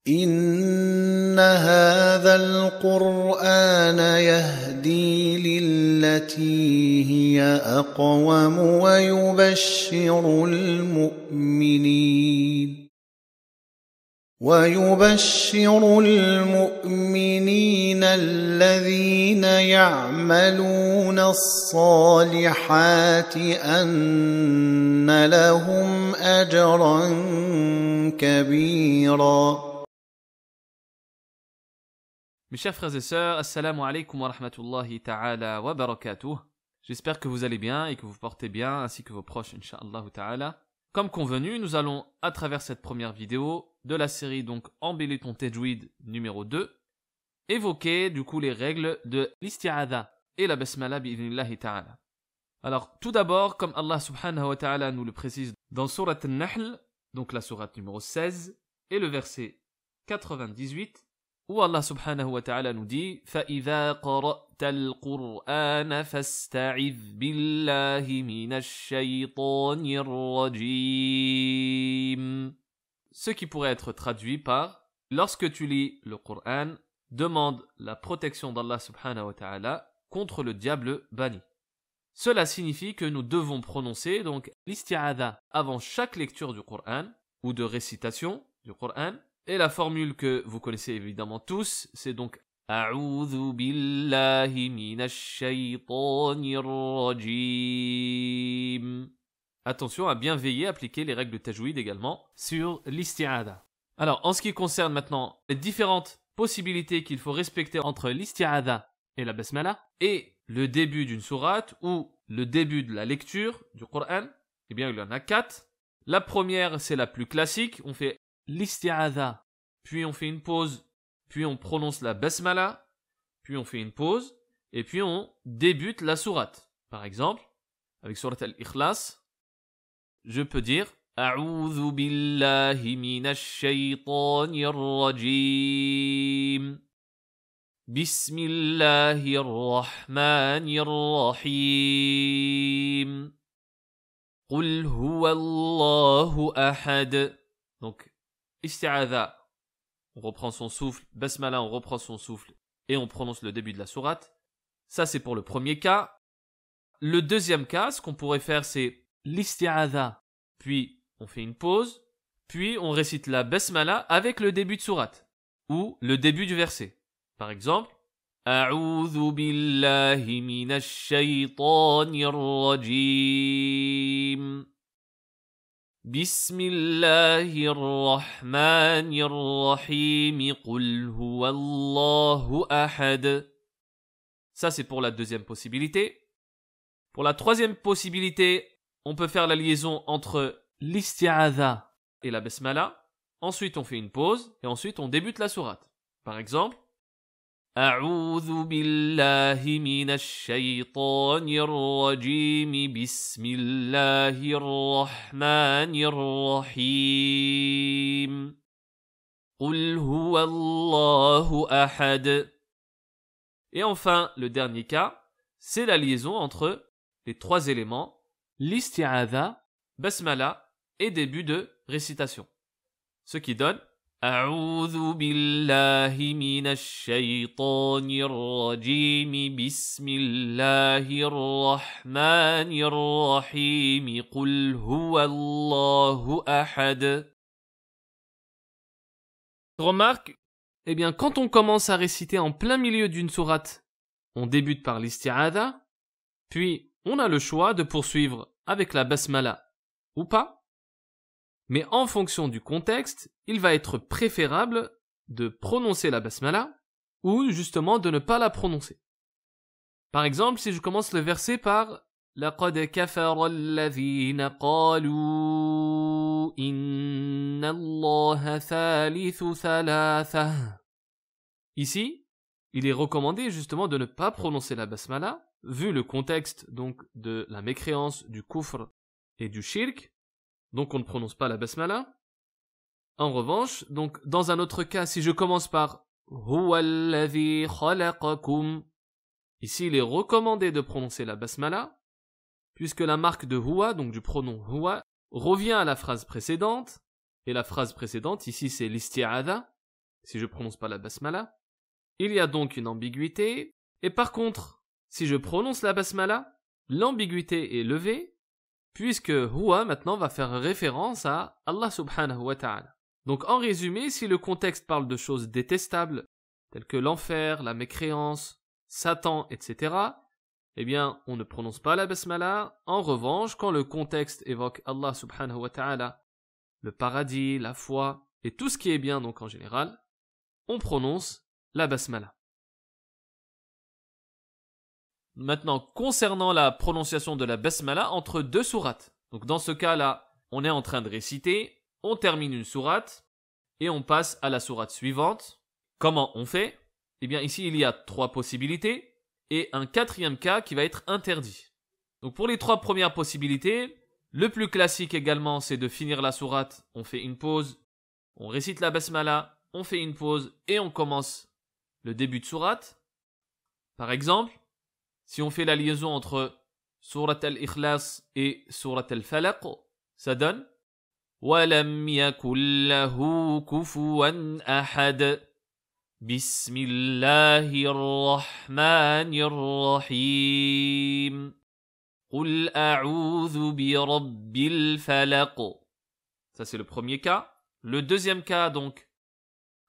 إن هذا القرآن يهدي للتي هي أقوم ويبشر المؤمنين الذين يعملون الصالحات أن لهم أجرا كبيرا. Mes chers frères et sœurs, assalamu alaikum wa rahmatullahi ta'ala wa barakatuh. J'espère que vous allez bien et que vous portez bien, ainsi que vos proches, incha'Allah ta'ala. Comme convenu, nous allons, à travers cette première vidéo de la série donc Embellis ton Tajweed numéro 2, évoquer du coup les règles de l'isti'adha et la basmala bi'idhnillahi ta'ala. Alors, tout d'abord, comme Allah subhanahu wa ta'ala nous le précise dans Surat An-Nahl, donc la sourate numéro 16, et le verset 98, où Allah subhanahu wa ta'ala nous dit فَإِذَا قَرَأْتَ الْقُرْآنَ فَاسْتَعِذْ بِاللَّهِ مِنَ الشَّيْطَانِ الرَّجِيمِ. Ce qui pourrait être traduit par lorsque tu lis le Coran, demande la protection d'Allah subhanahu wa ta'ala contre le diable banni. Cela signifie que nous devons prononcer donc l'isti'adha avant chaque lecture du Coran ou de récitation du Coran. Et la formule que vous connaissez évidemment tous, c'est donc A'udhu billahi minash shaytanir rajim. Attention à bien veiller à appliquer les règles de tajwid également sur l'isti'adha. Alors, en ce qui concerne maintenant les différentes possibilités qu'il faut respecter entre l'isti'adha et la basmala, et le début d'une sourate ou le début de la lecture du Coran, eh bien, il y en a 4. La première, c'est la plus classique, on fait l'isti'adha, puis on fait une pause, puis on prononce la basmala, puis on fait une pause, et puis on débute la sourate. Par exemple, avec sourate al-Ikhlas, je peux dire A'udhu billahi minash shaytanir rajim. Bismillahir rahmanir rahim. Qul huwa Allahu ahad. Donc, isti'adha, on reprend son souffle, basmala, on reprend son souffle, et on prononce le début de la sourate. Ça, c'est pour le premier cas. Le deuxième cas, ce qu'on pourrait faire, c'est l'isti'adha, puis on fait une pause, puis on récite la basmala avec le début de sourate, ou le début du verset. Par exemple, A'udhu billahi minash shaytanir rajim. Bismillahir rahmanir rahim. Qul huwa Allahu ahad. Ça, c'est pour la deuxième possibilité. Pour la troisième possibilité, on peut faire la liaison entre l'isti'adha et la basmala. Ensuite, on fait une pause et ensuite, on débute la sourate. Par exemple, A'udhu billahi minash shaytanir rajim. Bismillahir rahmanir rahim. Qul huwa Allahu ahad. Et enfin, le dernier cas, c'est la liaison entre les trois éléments, l'isti'adha, basmala et début de récitation. Ce qui donne A'udhu billahi minash shaytanir rajim. Bismillahir rahmanir rahim. Qul huwa Allahu ahad. Remarque, eh bien, quand on commence à réciter en plein milieu d'une sourate, on débute par l'isti'adha, puis on a le choix de poursuivre avec la basmala ou pas. Mais en fonction du contexte, il va être préférable de prononcer la basmala ou justement de ne pas la prononcer. Par exemple, si je commence le verset par لَقَدْ كَفَرَ الَّذِينَ قَالُوا إِنَّ اللَّهَ ثَالِثُ ثَلَاثَةٍ. Ici, il est recommandé justement de ne pas prononcer la basmala, vu le contexte donc de la mécréance, du kufr et du shirk. Donc on ne prononce pas la basmala. En revanche, donc dans un autre cas, si je commence par Huwa alladhi khalaqakum, ici il est recommandé de prononcer la basmala, puisque la marque de huwa, donc du pronom huwa, revient à la phrase précédente, et la phrase précédente ici c'est l'isti'adha, si je prononce pas la basmala. Il y a donc une ambiguïté. Et par contre, si je prononce la basmala, l'ambiguïté est levée, puisque huwa maintenant va faire référence à Allah subhanahu wa ta'ala. Donc en résumé, si le contexte parle de choses détestables, telles que l'enfer, la mécréance, Satan, etc., eh bien, on ne prononce pas la basmala. En revanche, quand le contexte évoque Allah subhanahu wa ta'ala, le paradis, la foi, et tout ce qui est bien donc en général, on prononce la basmala. Maintenant, concernant la prononciation de la basmala entre deux sourates. Donc dans ce cas-là, on est en train de réciter, on termine une sourate, et on passe à la sourate suivante. Comment on fait? Eh bien ici, il y a 3 possibilités, et un 4e cas qui va être interdit. Donc pour les 3 premières possibilités, le plus classique également, c'est de finir la sourate, on fait une pause, on récite la basmala, on fait une pause, et on commence le début de sourate. Par exemple, si on fait la liaison entre Surat al-Ikhlas et Surat al-Falaq, ça donne وَلَمْ يَكُنْ لَهُ كُفُوًا أَحَدٌ بِسْمِ اللَّهِ الرَّحْمَنِ الرَّحِيمِ قُلْ أَعُوذُ بِرَبِّ الْفَلَقِ. Ça c'est le premier cas. Le deuxième cas donc,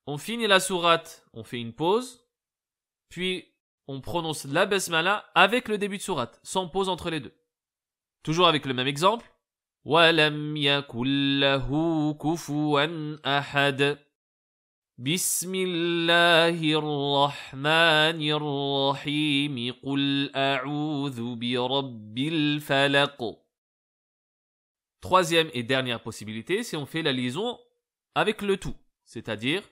on finit la sourate, on fait une pause, puis on prononce la basmala avec le début de sourate, sans pause entre les deux. Toujours avec le même exemple. وَلَمْ يَكُنْ لَهُ كُفُوًا أَحَدٌ بِسْمِ اللَّهِ الرَّحْمَنِ الرَّحِيمِ قُلْ أَعُوذُ بِرَبِّ الْفَلَقِ. Troisième et dernière possibilité, c'est on fait la liaison avec le tout, c'est-à-dire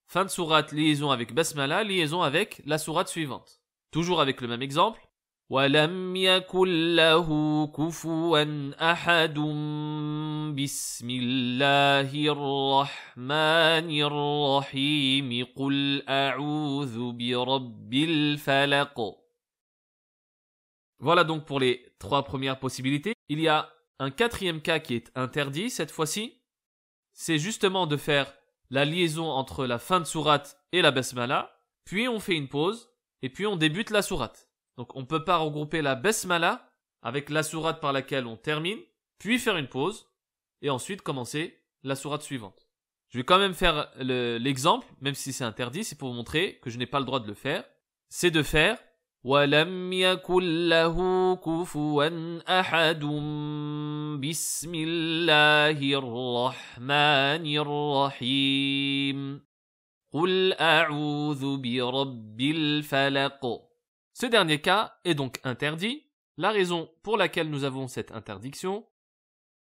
fin de sourate, liaison avec basmala, liaison avec la sourate suivante. Toujours avec le même exemple. وَلَمْ يَكُنْ لَهُ كُفُوًا أَحَدٌ بِسْمِ اللَّهِ الرَّحْمَنِ الرَّحِيمِ قُلْ أَعُوذُ بِرَبِّ الْفَلَقِ. Voilà donc pour les 3 premières possibilités. Il y a un 4e cas qui est interdit cette fois-ci. C'est justement de faire la liaison entre la fin de sourate et la basmala, puis on fait une pause, et puis on débute la sourate. Donc on ne peut pas regrouper la basmala avec la sourate par laquelle on termine, puis faire une pause, et ensuite commencer la sourate suivante. Je vais quand même faire l'exemple, même si c'est interdit, c'est pour vous montrer que je n'ai pas le droit de le faire. C'est de faire وَلَمْ يَكُنْ لَهُ كُفُوًا أَحَدٌ بِسْمِ اللَّهِ الرَّحْمَنِ الرَّحِيمِ قُلْ أَعُوذُ بِرَبِّ الْفَلَقِ. Ce dernier cas est donc interdit. La raison pour laquelle nous avons cette interdiction,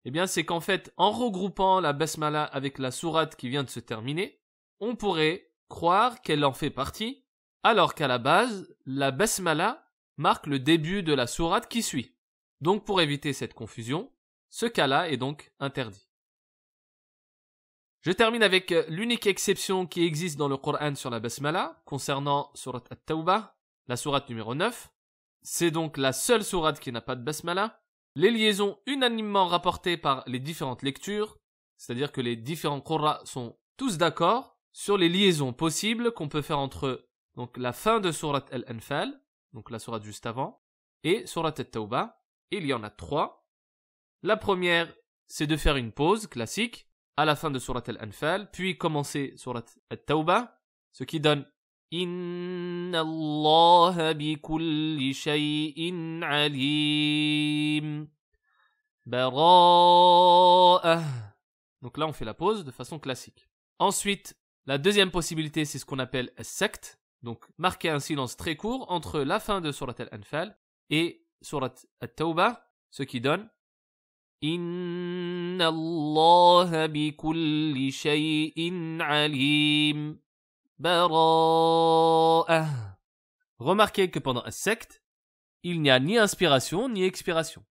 eh bien, c'est qu'en fait, en regroupant la basmala avec la sourate qui vient de se terminer, on pourrait croire qu'elle en fait partie, alors qu'à la base, la basmala marque le début de la sourate qui suit. Donc, pour éviter cette confusion, ce cas-là est donc interdit. Je termine avec l'unique exception qui existe dans le Coran sur la basmala, concernant Surat At-Tawbah, la sourate numéro 9. C'est donc la seule sourate qui n'a pas de basmala. Les liaisons unanimement rapportées par les différentes lectures, c'est-à-dire que les différents qurra sont tous d'accord sur les liaisons possibles qu'on peut faire entre donc la fin de sourate Al-Anfal, donc la sourate juste avant, et sourate At-Tawbah. Il y en a 3. La première, c'est de faire une pause classique à la fin de sourate Al-Anfal, puis commencer sourate At-Tawbah, ce qui donne Inna Allah bi kulli shay'in alim. Bara'ah. Donc là, on fait la pause de façon classique. Ensuite, la deuxième possibilité, c'est ce qu'on appelle as-sakt. Donc, marquer un silence très court entre la fin de Surat Al-Anfal et Surat At-Tawbah, ce qui donne Inna Allah bi kulli shay'in alim. Bara'ah. Remarquez que pendant as-sakt, il n'y a ni inspiration ni expiration.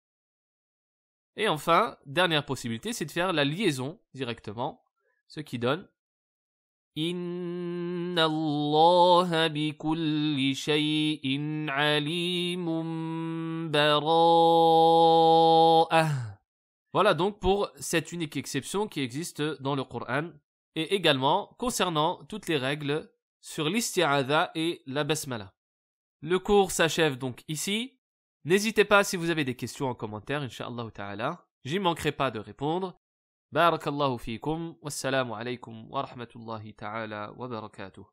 Et enfin, dernière possibilité, c'est de faire la liaison directement, ce qui donne Inna Allah bi kulli shay'in alimun bara'ah. Voilà donc pour cette unique exception qui existe dans le Coran et également concernant toutes les règles sur l'isti'adha et la basmala. Le cours s'achève donc ici. N'hésitez pas si vous avez des questions en commentaire, incha'Allah ta'ala. J'y manquerai pas de répondre. Barakallahu fikum. Wassalamu alaykum wa rahmatullahi ta'ala wa barakatuh.